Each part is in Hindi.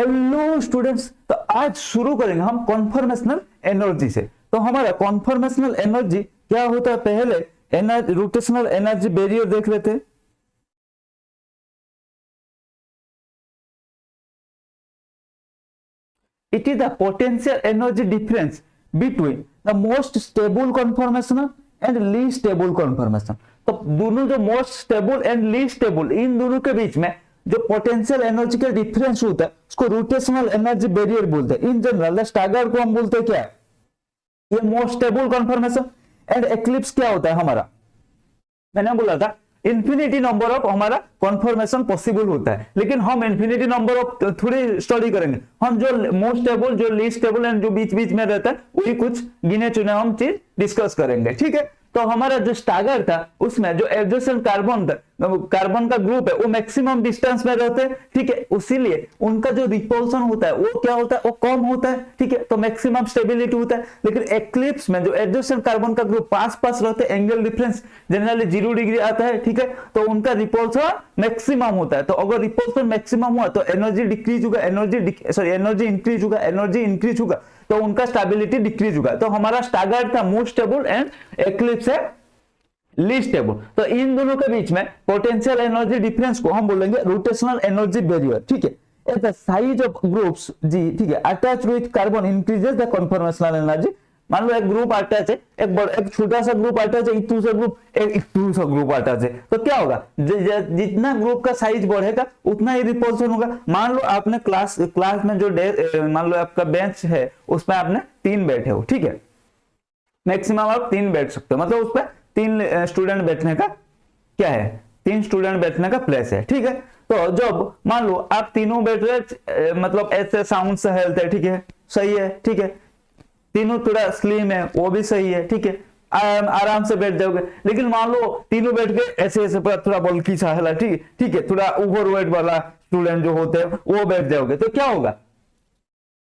हेलो स्टूडेंट्स, तो आज शुरू करेंगे हम कॉन्फॉर्मेशनल एनर्जी से। तो हमारा कॉन्फॉर्मेशनल एनर्जी क्या होता है, पहले रोटेशनल एनर्जी बैरियर देख लेते हैं। It is the potential energy difference between the most stable conformation and least stable conformation। तो दोनों जो most stable and least stable, इन दोनों के बीच में जो पोटेंशियल एनर्जी का डिफरेंस होता है उसको रोटेशनल एनर्जी बैरियर बोलते हैं। इन जनरल स्टैगर को हम बोलते हैं क्या, ये most stable conformation. And eclipse क्या होता है हमारा, मैंने बोला था इंफिनिटी नंबर ऑफ हमारा कॉन्फॉर्मेशन पॉसिबल होता है, लेकिन हम इंफिनिटी नंबर ऑफ थोड़ी स्टडी करेंगे। हम जो मोस्ट स्टेबल, जो लीस्ट स्टेबल एंड जो बीच बीच में रहता है वही कुछ गिने चुने हम चीज डिस्कस करेंगे, ठीक है। तो हमारा जो स्टैगर था उसमें जो एडजेसेंट कार्बन था, कार्बन का ग्रुप है वो मैक्सिमम डिस्टेंस में रहते हैं, ठीक है। इसीलिए उनका जो रिपल्सन होता है वो क्या होता है, वो कम होता है, ठीक है। तो मैक्सिमम स्टेबिलिटी होता है। लेकिन एक्लिप्स में जो एडजेसेंट कार्बन का ग्रुप पास पास रहते हैं, एंगल डिफरेंस जनरली 0 डिग्री आता है, ठीक है। तो उनका रिपल्सन मैक्सिमम होता है। तो अगर रिपल्सन मैक्सिमम हुआ तो एनर्जी डिक्रीज होगा, एनर्जी इंक्रीज होगा, एनर्जी इंक्रीज होगा तो उनका स्टेबिलिटी डिक्रीज होगा। तो हमारा स्टैगर था मोस्ट स्टेबल एंड एक्लिप्स है लीस्ट स्टेबल। तो इन दोनों के बीच में पोटेंशियल एनर्जी डिफरेंस को हम बोलेंगे रोटेशनल एनर्जी बैरियर, ठीक है। If the size of groups जी, ठीक है, attach with carbon increases the conformational energy. मान लो एक ग्रुप अटैच है, एक छोटा सा ग्रुप अटैच है, एक दूसरा ग्रुप अटैच है, तो क्या होगा, जितना ग्रुप का साइज बढ़ेगा उतना ही रिपल्सन होगा। मान लो आपने क्लास में जो मान लो आपका बेंच है उसमें आपने 3 बैठे हो, ठीक है। मैक्सिमम आप 3 बैठ सकते हो, मतलब उसमें 3 स्टूडेंट बैठने का क्या है, 3 स्टूडेंट बैठने का प्लेस है, ठीक है। तो जब मान लो आप तीनों बैठ रहे, मतलब ऐसे साउंड से हेल्थ है, ठीक है, सही है, ठीक है, तीनों थोड़ा स्लिम है वो भी सही है, ठीक है, आराम से बैठ जाओगे। लेकिन मान लो तीनों बैठ के ऐसे ऐसे थोड़ा बल्कि सा है, ठीक है, थोड़ा ओवरवेट वाला स्टूडेंट जो होते हैं वो बैठ जाओगे तो क्या होगा,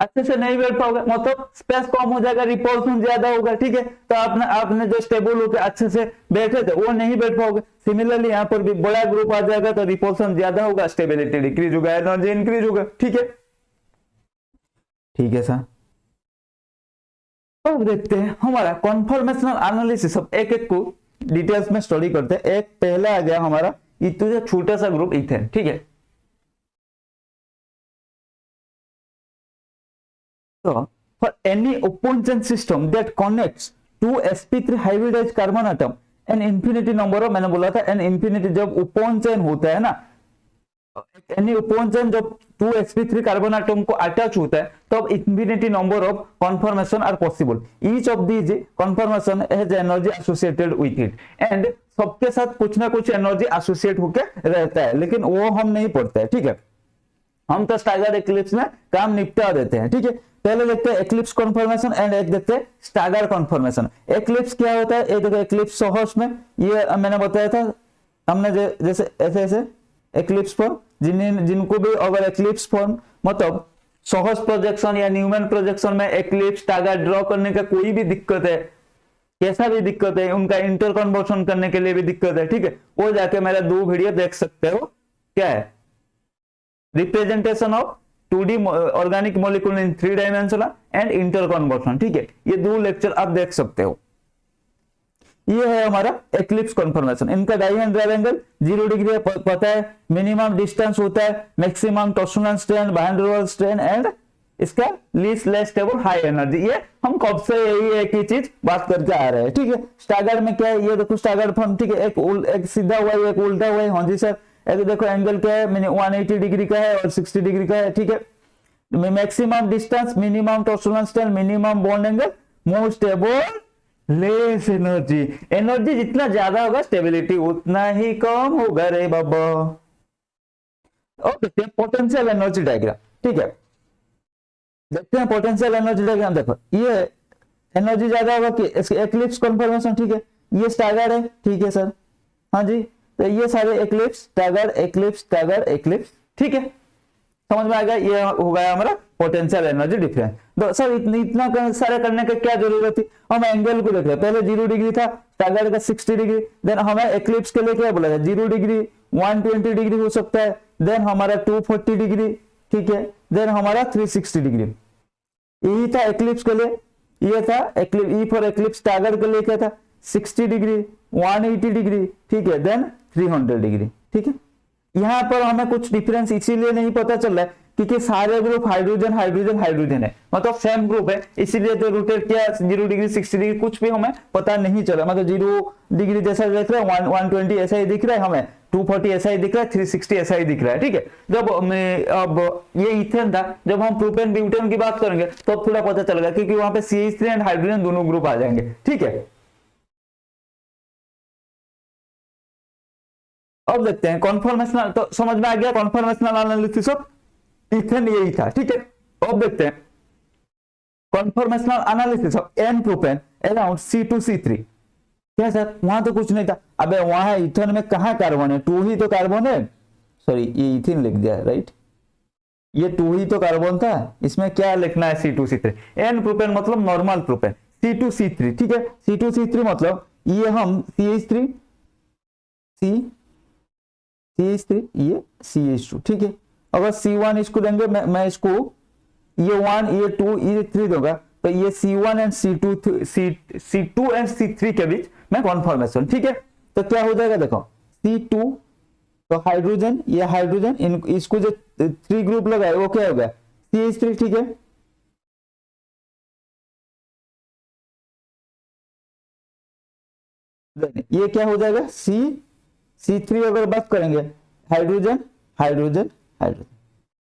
अच्छे से नहीं बैठ पाओगे, मतलब स्पेस कम हो जाएगा, रिपल्सन ज्यादा होगा, ठीक है। तो आपने जो स्टेबल होकर अच्छे से बैठे थे वो नहीं बैठ पाओगे। सिमिलरली यहाँ पर भी बड़ा ग्रुप आ जाएगा तो रिपल्सन ज्यादा होगा, स्टेबिलिटी डिक्रीज होगा, एनर्जी इंक्रीज होगा, ठीक है, ठीक है सर। अब देखते हैं हमारा कॉन्फॉर्मेशनल एनालिसिस, सब एक एक को डिटेल्स में स्टडी करते हैं। एक पहला आ गया हमारा छोटा सा ग्रुप इथेन, ठीक है। So, for any open chain system that connects two sp3 hybridized carbon atom, an infinity number of, मैंने बोला था n infinity जब ओपन चेन होता है ना, एनी ओपन चेन जब 2 sp3 कार्बन एटम को अटैच होता है तब infinity number of conformation are possible. Each of these conformation has energy associated with it, and सबके साथ कुछ ना कुछ एनर्जी एसोसिएट होकर रहता है, लेकिन वो हम नहीं पढ़ते हैं, ठीक है। हम तो स्टैगर एक्लिप्स में काम निपटा देते हैं, ठीक है। पहले देखते हैं एक्लिप्स कन्फॉर्मेशन एंड एक देखते हैं स्टैगर कन्फॉर्मेशन। एक्लिप्स क्या होता है, ये देखो एक्लिप्स सहज में ये मैंने बताया था हमने, जैसे ऐसे ऐसे एक्लिप्स फॉर्म, जिनको भी अगर एक्लिप्स फॉर्म मतलब सहज प्रोजेक्शन या न्यूमैन प्रोजेक्शन में एक्लिप्स स्टैगर ड्रॉ करने का कोई भी दिक्कत है, कैसा भी दिक्कत है, उनका इंटर कन्वर्शन करने के लिए भी दिक्कत है, ठीक है, वो जाके मेरा 2 वीडियो देख सकते हो। क्या है, representation of 2D organic molecule in 3 dimensional and inter conversion, ठीक है, ये 2 लेक्चर आप देख सकते हो। ये है हमारा एक्लिप्स कन्फॉर्मेशन। इनका डायहेड्रल एंगल 0 डिग्री पता है, मिनिमम डिस्टेंस होता है, maximum torsional strain, van der Waals strain and इसका least less stable high energy. ये हम कब से यही एक ही चीज बात करके आ रहे हैं, ठीक है। स्टैगर में क्या है, ये देखो स्टैगर फॉर्म, ठीक है, एक सीधा हुआ है, एक उल्टा हुआ है, हाँ जी सर। एक देखो एंगल क्या है, 180 डिग्री का है और 60 डिग्री का है, ठीक है। Maximum distance, minimum torsional strain, minimum bond angle, most stable, less energy. Energy जितना ज्यादा होगा स्टेबिलिटी उतना ही कम होगा रे बाबा। ओके, पोटेंशियल एनर्जी डायग्राम, ठीक है, देखते हैं पोटेंशियल एनर्जी डायग्राम। देखो ये एनर्जी ज्यादा होगा कि एक्लिप्स कन्फॉर्मेशन, ठीक है, ये स्टैगर है, ठीक है सर, हाँ जी। तो ये सारे eclipse stagger eclipse stagger eclipse, ठीक है, समझ में आ गया। ये हो गया हमारा पोटेंशियल एनर्जी डिफरेंस। तो सर इतना सारे करने की क्या जरूरत थी, हम एंगल को देख रहे हैं। पहले 0 डिग्री था, स्टैगर का 60 डिग्री, देन हमें एक्लिप्स के लिए क्या बोला था, 0 डिग्री 120 डिग्री हो सकता है, देन हमारा 240 डिग्री, ठीक है, देन हमारा 360 डिग्री। यही था एक्लिप्स के लिए, ये था ई फॉर एक्लिप्स स्टैगर्ड के लिए क्या था 60 डिग्री, 180 डिग्री, ठीक है, देन 300 डिग्री। ठीक है, यहाँ पर हमें कुछ डिफरेंस इसीलिए नहीं पता चल रहा है क्योंकि सारे ग्रुप हाइड्रोजन हाइड्रोजन हाइड्रोजन है, मतलब सेम ग्रुप है, इसीलिए तो रोटेट किया 0 डिग्री 60 डिग्री कुछ भी हमें पता नहीं चला, मतलब 0 डिग्री जैसा देख रहा है, 120 ऐसा ही दिख रहा है हमें, 240 ऐसा ही दिख रहा है, 360 ऐसा ही दिख रहा है। ठीक है, जब अब ये इथेन था, जब हम प्रोपेन ब्यूटेन की बात करेंगे तो अब थोड़ा पता चलेगा क्योंकि वहां पे CH3 एंड हाइड्रोजन दोनों ग्रुप आ जाएंगे। ठीक है, अब देखते हैं कॉन्फॉर्मेशनल, तो समझ में आ गया कॉन्फॉर्मेशनल एनालिसिस ऑफ इथेन यही था। ठीक है, अब देखते हैं conformational analysis of an propane around C2C3। क्या सर, वहां तो कुछ नहीं था, अबे वहां इथेन में कहां कार्बन है, 2 ही तो कार्बन है, सॉरी ये इथेन लिख दिया राइट, ये 2 ही तो कार्बन था, इसमें क्या लिखना है C2C3। एन प्रोपेन मतलब नॉर्मल प्रोपेन, C2C3। ठीक है, C2C3 मतलब ये हम CH3 ये CH2। ठीक है, अगर C1 इसको देंगे, मैं इसको ये 1 ये 2 ये 3 दूंगा, तो ये C1 and C2 and C3 के बीच में कॉन्फॉर्मेशन। ठीक है, तो क्या हो जाएगा देखो, C2 तो हाइड्रोजन, ये हाइड्रोजन, इसको जो 3 ग्रुप लगा है वो क्या हो गया CH3। ठीक है, ये क्या हो जाएगा C3 अगर बात करेंगे, हाइड्रोजन हाइड्रोजन हाइड्रोजन।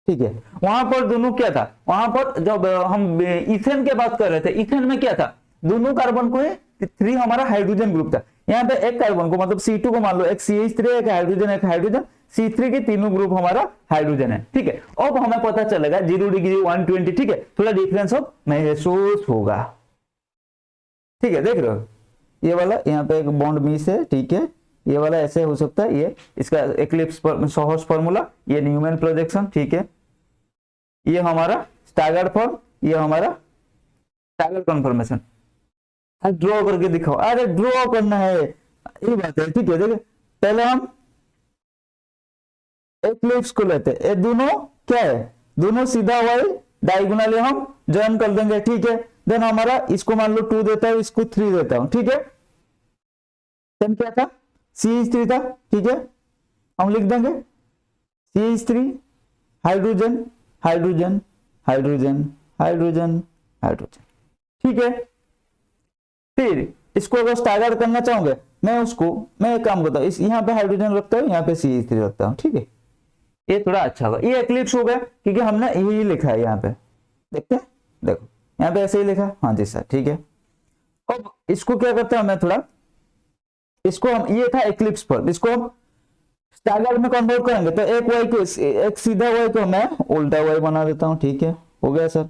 ठीक है, वहां पर दोनों क्या था, वहां पर जब हम इथेन की बात कर रहे थे, इथेन में क्या था, दोनों कार्बन को 3 हमारा हाइड्रोजन ग्रुप था, यहाँ पे एक कार्बन को मतलब C2 को मान लो एक CH3 एक हाइड्रोजन C3 के तीनों ग्रुप हमारा हाइड्रोजन है। ठीक है, अब हमें पता चलेगा 0 डिग्री 120। ठीक है, थोड़ा डिफरेंस अब महसूस होगा। ठीक है, देख रहे हो ये वाला यहाँ पे एक बॉन्ड मिस है। ठीक है, ये वाला ऐसे हो सकता है, ये इसका एक्लिप्स सोहर्स फार्मूला, ये न्यूमैन प्रोजेक्शन। ठीक है, ये हमारा स्टैगर्ड फॉर्म, ये हमारा स्टैगर्ड कन्फर्मेशन। ड्रॉ करके दिखाओ, अरे ड्रॉ करना है, ये बात है। ठीक है, देखिए पहले हम एक्लिप्स को लेते हैं, ये दोनों क्या है, दोनों सीधा वाई डायगोनली हम ज्वाइन कर देंगे। ठीक है, देन हमारा इसको मान लो 2 देता है, इसको 3 देता हूं। ठीक है, देन क्या था CH3 था। ठीक है, हम लिख देंगे CH3 hydrogen hydrogen hydrogen hydrogen hydrogen. ठीक है, फिर इसको अगर स्टैगर्ड करना चाहूंगे, मैं एक काम करता हूं, इस यहाँ पे हाइड्रोजन रखता हूं, यहाँ पे CH3 रखता हूं। ठीक है, ये थोड़ा अच्छा होगा, ये एक्लिप्स हो गया क्योंकि हमने यही लिखा है यहाँ पे, देखते हैं, देखो यहाँ पे ऐसे ही लिखा। हाँ जी सर, ठीक है, अब इसको क्या करते हैं, मैं थोड़ा इसको हम, ये था एक्लिप्स पर, इसको हम स्टैगर्ड में कन्वर्ट करेंगे, तो एक वाई को एक सीधा वाई को मैं उल्टा वाई बना देता हूं। ठीक है, हो गया सर,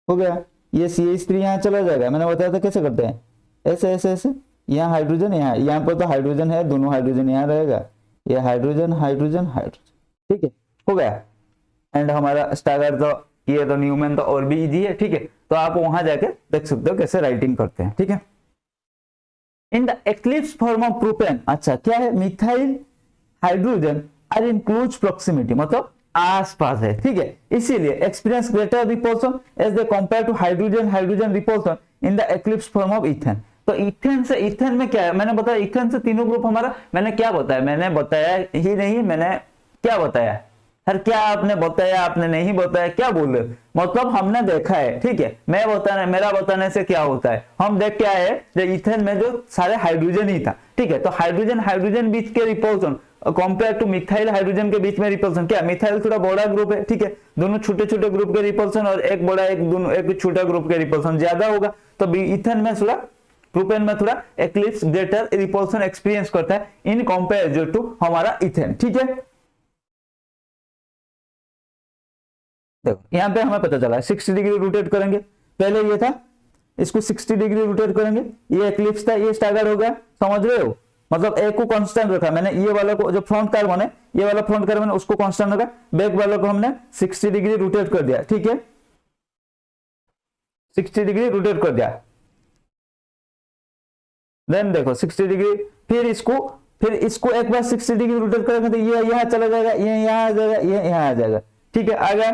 हो गया। ये CH3 यहाँ चला जाएगा, मैंने बताया था कैसे करते हैं, ऐसे ऐसे ऐसे, यहाँ हाइड्रोजन, यहाँ पर तो हाइड्रोजन है, दोनों हाइड्रोजन यहाँ रहेगा, ये हाइड्रोजन हाइड्रोजन हाइड्रोजन। ठीक है, हो गया। एंड हमारा स्टैगर्ड तो ये तो न्यूमैन तो और भी इजी है। ठीक है, तो आप वहां जाके देख सकते हो कैसे राइटिंग करते हैं। ठीक है, in the eclipse form of propane, अच्छा क्या है, methyl hydrogen are in close proximity, मतलब आसपास है। ठीक है, इसीलिए experience greater repulsion as they compare to hydrogen hydrogen repulsion in the eclipse form of ethane. तो इथेन से, इथेन में क्या है, मैंने बताया इथेन से तीनों ग्रुप हमारा, मैंने क्या बताया, मैंने बताया ही नहीं, मैंने क्या बताया सर, क्या आपने बताया, आपने नहीं बताया, क्या बोल रहे, मतलब हमने देखा है। ठीक है, मैं बताने, मेरा बताने से क्या होता है, हम देख क्या है, जो इथेन में जो सारे हाइड्रोजन ही था। ठीक है, तो हाइड्रोजन हाइड्रोजन बीच के repulsion compare two methyl hydrogen के बीच में रिपल्सन, क्या मिथाइल थोड़ा बड़ा ग्रुप है। ठीक है, दोनों छोटे छोटे ग्रुप के रिपल्सन और एक बड़ा एक छोटा ग्रुप के रिपल्सन ज्यादा होगा, तो इथेन में थोड़ा, प्रोपेन में थोड़ा एक्लिप्स ग्रेटर रिपल्सन एक्सपीरियंस करता है इन कंपेरिजन टू हमारा इथेन। ठीक है, देखो यहाँ पे हमें पता चला 60 डिग्री रोटेट करेंगे, पहले ये था, इसको 60 डिग्री रोटेट करेंगे, ये एक्लिप्स था, ये स्टैगर्ड हो गया, समझ रहे हो, मतलब एक को कांस्टेंट रखा मैंने, ये वाला को जो फ्रंट कार्बन है, ये वाला फ्रंट कार्बन है उसको कांस्टेंट रखा, बैक वाला को हमने 60 डिग्री रोटेट कर दिया। ठीक है, 60 डिग्री रोटेट कर दिया, देन देखो 60 डिग्री, फिर इसको फिर इसको एक बार 60 डिग्री रोटेट करेंगे तो ये यहाँ चला जाएगा, ये यहाँ आ जाएगा, ये यहाँ आ जाएगा, ठीक है, आ गया।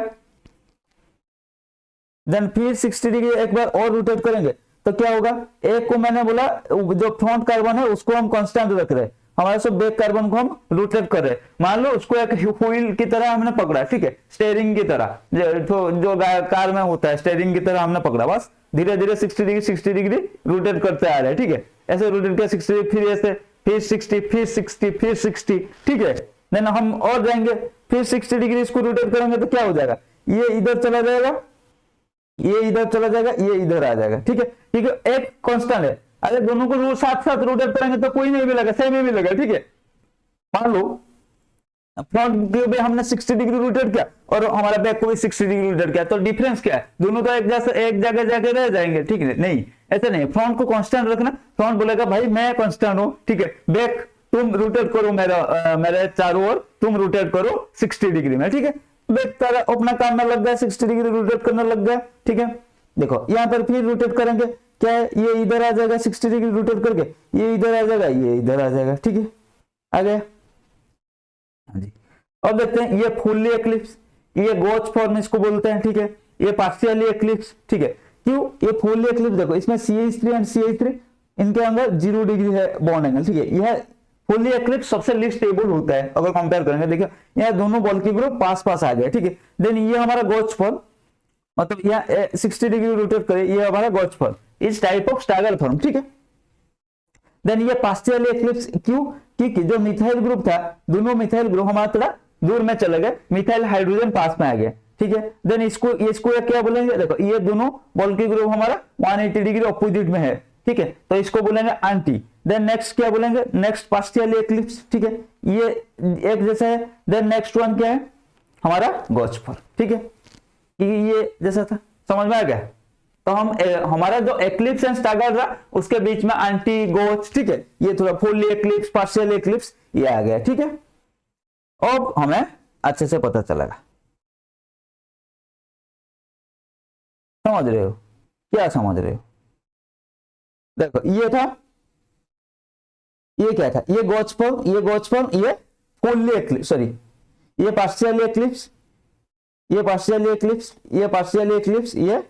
देन फिर 60 डिग्री एक बार और रोटेट करेंगे तो क्या होगा, एक को मैंने बोला जो फ्रंट कार्बन है उसको हम कांस्टेंट रख रहे हैं, हमारे सब बैक कार्बन को हम रोटेट कर रहे हैं। मान लो उसको एक व्हील की तरह हमने पकड़ा, ठीक है, स्टीयरिंग की तरह, जो कार में होता है स्टीयरिंग की तरह हमने पकड़ा, बस धीरे धीरे 60 डिग्री रोटेट करते आ रहे हैं, ठीक है, ऐसे रोटेट किया 60, फिर ऐसे, फिर 60, फिर 60, फिर 60, ठीक है। देन हम और जाएंगे, फिर 60 डिग्री इसको रोटेट करेंगे तो क्या हो जाएगा, ये इधर चला जाएगा, ये इधर चला जाएगा, ये इधर आ जाएगा, ठीक है, ठीक है, एक कांस्टेंट है। अगर दोनों को साथ साथ रोटेट करेंगे तो कोई नहीं मिलेगा, सेम ही मिलेगा, ठीक है। मान लो फ्रंट को भी हमने 60 डिग्री रोटेट किया और हमारा बैक को भी 60 डिग्री रोटेट किया, तो डिफरेंस क्या है, दोनों तो एक जैसे एक जगह जाके रह जाएंगे, ठीक है, नहीं ऐसे नहीं, फ्रंट को कांस्टेंट रखना, फ्रंट बोलेगा भाई मैं कांस्टेंट हूं, ठीक है, बैक तुम रोटेट करो मेरे चारों ओर, तुम रोटेट करो 60 डिग्री में, ठीक है, बैक तारा अपना काम में लग गया, 60 डिग्री रोटेट करने लग गया, ठीक है। देखो यहाँ पर फिर रोटेट करेंगे, क्या है, ये इधर आ जाएगा 60 डिग्री रोटेट करके, ये इधर आ जाएगा, ये इधर आ जाएगा, ठीक है, आ गया। हाँ जी, अब देखते हैं ये फुल्ली एक्लिप्स, ये गोच फॉर्म इसको बोलते हैं, ठीक है, ये पार्शियली एक्लिप्स, ठीक है। क्यों, ये फुल्ली एक्लिप्स देखो इसमें CH3 एंड CH3 इनके अंदर 0 डिग्री है बॉन्ड एंगल, ठीक है, यह फुल्ली एक्लिप्स सबसे लीस्ट स्टेबल होता है अगर कंपेयर करेंगे। देखिए यहाँ दोनों बल्कि ग्रुप पास पास आ गए, ठीक है। देन ये हमारा गोच फॉर्म, मतलब यहाँ 60 डिग्री रोटेट करे, ये हमारा गोच फॉर्म, इस टाइप ऑफ स्टैगर फॉर्म, ठीक है। देन ये पार्शियली एक्लिप्स, क्यों, क्योंकि जो मिथाइल ग्रुप था, दोनों मिथाइल ग्रुप हमारा थोड़ा दूर में चले गए, मिथाइल हाइड्रोजन पास में आ गया, ठीक है। देन इसको क्या बोलेंगे, देखो ये दोनों बल्कि ग्रुप हमारा 180 डिग्री अपोजिट में है, ठीक है, तो इसको बोलेंगे एंटी। देन नेक्स्ट क्या बोलेंगे, नेक्स्ट पार्शियली एक्लिप्स, ठीक है, ये एक जैसा है। देन नेक्स्ट वन क्या है, हमारा गोच फॉर्म, ठीक है, ये जैसा था, समझ में आ गया। तो हम हमारा जो एक्लिप्स एंड स्टैगर रहा उसके बीच में एंटी गोच, ठीक है, ये थोड़ा फुल्ली एक्लिप्स पार्शियल एक्लिप्स ये आ गया, ठीक है। अब हमें अच्छे से पता चलेगा, समझ रहे हो, क्या समझ रहे हो। देखो ये था, ये क्या था, ये गोच फॉर्म, ये गोच फॉर्म, ये फुल्ली एक्लिप्स, सॉरी ये पार्शियली एक्लिप्स, ये पार्शियली एक्लिप्स, ये पार्शियली एक्लिप्स, ये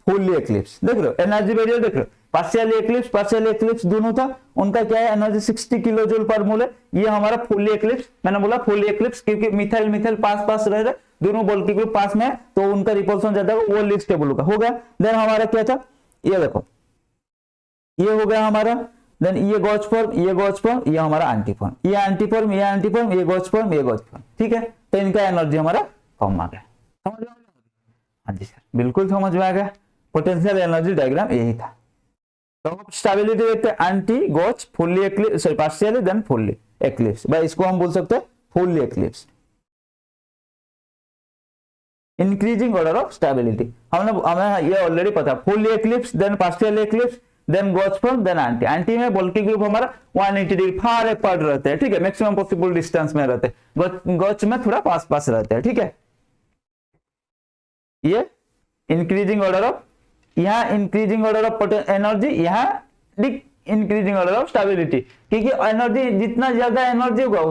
फुल्ली एक्लिप्स। देख रहे हो एनर्जी बैरियर, देख रहे हो पार्शियली एक्लिप्स दोनों था, उनका क्या है एनर्जी 60 किलो जूल पर मोल है। ये हमारा फुल्ली एक्लिप्स, मैंने बोला फुल्ली एक्लिप्स क्योंकि मिथाइल मिथाइल पास पास रह रहे, दोनों बल्कि ग्रुप पास में, तो उनका रिपल्सन ज्यादा वो लीस्ट स्टेबल होगा। देन हमारा क्या था, ये देखो ये हो गया हमारा। देन ये गोच फॉर्म, ये गोच फॉर्म, ये हमारा एंटी फॉर्म, ये एंटी फॉर्म, ये एंटी फॉर्म, ये गोच फॉर्म, ये गोच फॉर्म, ठीक है। तो इनका एनर्जी हमारा कम आ गया, समझ में आ गया। हाँ जी सर, बिल्कुल समझ में आ गया। पोटेंशियल एनर्जी डायग्राम यही था। तो स्टेबिलिटी देखते हैं, anti gauche fully eclipse, sorry partially then fully eclipse, भाई इसको हम बोल सकते हैं fully eclipse. Increasing order of stability, हमें ये ऑलरेडी पता, fully eclipse then partially eclipse then gauche form then anti. Anti में बल्कि ग्रुप हमारा 180 डिग्री फार अपार्ट रहते हैं, ठीक है, मैक्सिमम पॉसिबल डिस्टेंस में रहते हैं, गोच में थोड़ा पास पास रहते हैं, ठीक है। ये इंक्रीजिंग ऑर्डर ऑफ, यहाँ इंक्रीजिंग ऑर्डर ऑफ एनर्जी, यहाँ इंक्रीजिंग ऑर्डर ऑफ स्टेबिलिटी, क्योंकि एनर्जी जितना ज्यादा एनर्जी होगा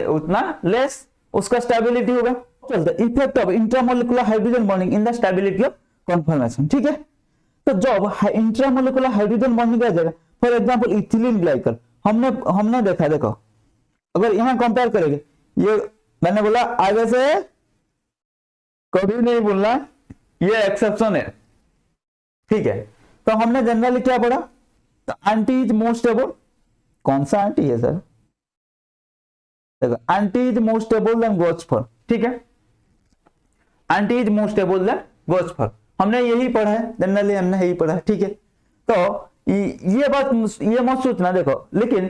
उतना लेस उसका स्टेबिलिटी होगा। Effect of intramolecular hydrogen bonding in the stability of conformation, ठीक है। तो जब इंट्रामोलिकुलर हाइड्रोजन बॉन्डिंग आ जाएगा, फॉर एग्जांपल इथिलीन ग्लाइकल, हमने देखा, देखो अगर यहाँ कंपेयर करेंगे, ये मैंने बोला आगे से कभी नहीं बोलना, ये एक्सेप्शन है, ठीक है। तो हमने जनरली क्या पढ़ा, तो एंटी इज मोस्ट स्टेबल, कौन सा एंटी है सर, देखो anti is most stable then gauche form, ठीक है, anti is most stable then gauche form, हमने यही पढ़ा है, जनरली हमने यही पढ़ा है, ठीक है। तो ये बात ये मत सोचना, देखो लेकिन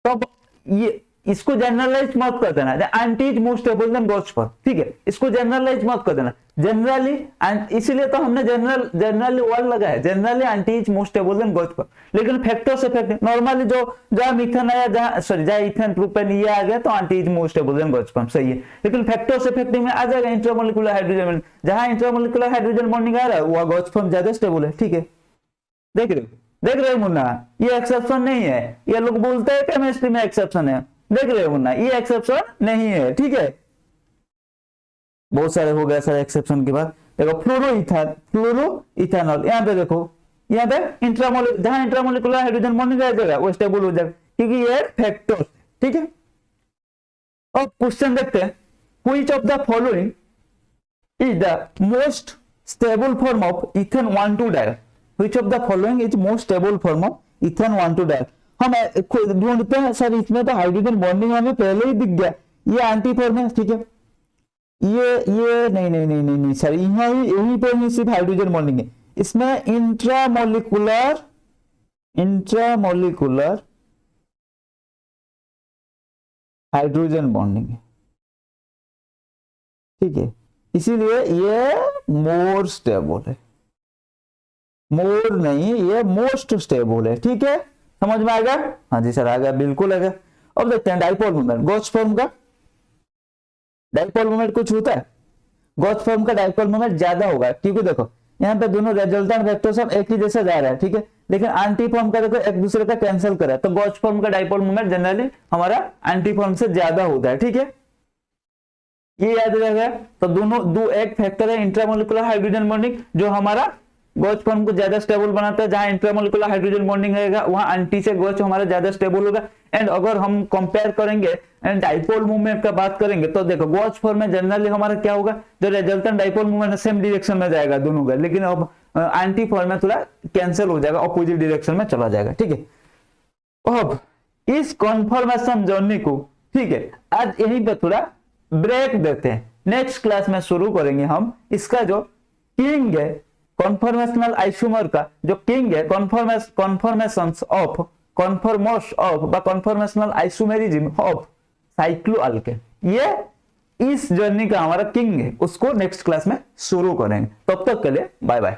तब ये इसको जनरलाइज मत कर देना, anti is most stable then gauche form, ठीक है, इसको जनरलाइज मत कर देना, जनरली, इसीलिए तो हमने जनरली वर्ड लगा है, generally anti is most stable then gauche form. लेकिन फैक्टर्स इफेक्ट नॉर्मली जो जहां मीथेन आया, जहां इथेन प्रोपेन ये आ गया तो anti is most stable then gauche form, सही है। लेकिन फैक्टर्स इफेक्ट में आ जाएगा इंट्रामोलिकुलर हाइड्रोजन, जहां इंट्रामोलिकुलर हाइड्रोजन बॉन्डिंग आ रहा है वो गोच फॉर्म ज्यादा स्टेबल है, ठीक है, देख रहे हो। देख रहे हो मुन्ना, ये एक्सेप्शन नहीं है। ये लोग बोलते हैं केमिस्ट्री में एक्सेप्शन है, देख रहे हो मुन्ना, ये एक्सेप्शन नहीं है, ठीक है। बहुत सारे हो गए सर एक्सेप्शन के बाद। देखो फ्लोरो इथेनॉल, यहाँ पे देखो, यहाँ पे इंट्रामोलिकुलर, जहां इंट्रामोलिकुलर हाइड्रोजन बॉन्डिंग रह जाएगा वो स्टेबल हो जाएगा, क्योंकि ये फैक्टर, ठीक है। अब क्वेश्चन देखते हैं, which of the following is the most stable form of ethane 1,2 dial, which of the following is most stable form of ethane 1,2 dial. हम ढूंढते हैं सर, इसमें तो हाइड्रोजन बॉन्डिंग हमें पहले ही दिख गया, ये एंटी फॉर्म है, ठीक है। ये नहीं नहीं नहीं नहीं नहीं सर, यहीं पे ही सिर्फ हाइड्रोजन बॉन्डिंग है, इसमें इंट्रामोलिकुलर हाइड्रोजन बॉन्डिंग है, ठीक है। इसीलिए ये मोर स्टेबल है, मोर नहीं, ये मोस्ट स्टेबल है, ठीक है। समझ में आएगा? हाँ जी सर आ गया, बिल्कुल आ गया। अब देखते हैं डाइपोल मोमेंट, गॉस फॉर्म का डाइपोल मोमेंट कुछ होता है, गॉस फॉर्म का डाइपोल मोमेंट ज्यादा होगा, क्योंकि देखो यहाँ पे दोनों रिजल्टेंट वेक्टर सब एक ही जैसे जा रहा है, ठीक है। लेकिन एंटी फॉर्म का देखो एक दूसरे का कैंसिल करा है, तो गॉस फॉर्म का डाइपोल मोमेंट जनरली हमारा एंटी फॉर्म से ज्यादा होता है, ठीक है। ये याद रहेगा। तो दोनों एक फैक्टर है इंट्रामोलिकुलर हाइड्रोजन बॉन्डिंग, जो हमारा गॉस फॉर्म को ज्यादा स्टेबल बनाता है। जहां इंट्रामोलिकुलर हाइड्रोजन बॉन्डिंग रहेगा वहां एंटी से गॉस हमारा ज्यादा स्टेबल होगा। एंड अगर हम कंपेयर करेंगे एंड डाइपोल मूवमेंट का बात करेंगे, तो देखो गॉस फॉर्म में जनरली हमारा क्या होगा, जो resultant dipole movement same direction में जाएगा दोनों का, लेकिन अब एंटी फॉर्म में थोड़ा कैंसिल हो जाएगा, ऑपोजिट डायरेक्शन में चला जाएगा, ठीक है। अब इस कॉन्फर्मेशन जर्नी को, ठीक है, आज यहीं पे थोड़ा ब्रेक देते हैं, नेक्स्ट क्लास में शुरू करेंगे हम इसका जो किंग है कॉन्फॉर्मेशनल आइसोमर का, जो किंग है कॉन्फॉर्मेशंस ऑफ कॉन्फॉर्मेशनल आइसोमेरिज्म ऑफ साइक्लोअल्केन, ये इस जर्नी का हमारा किंग है, उसको नेक्स्ट क्लास में शुरू करेंगे। तब तक के लिए बाय बाय।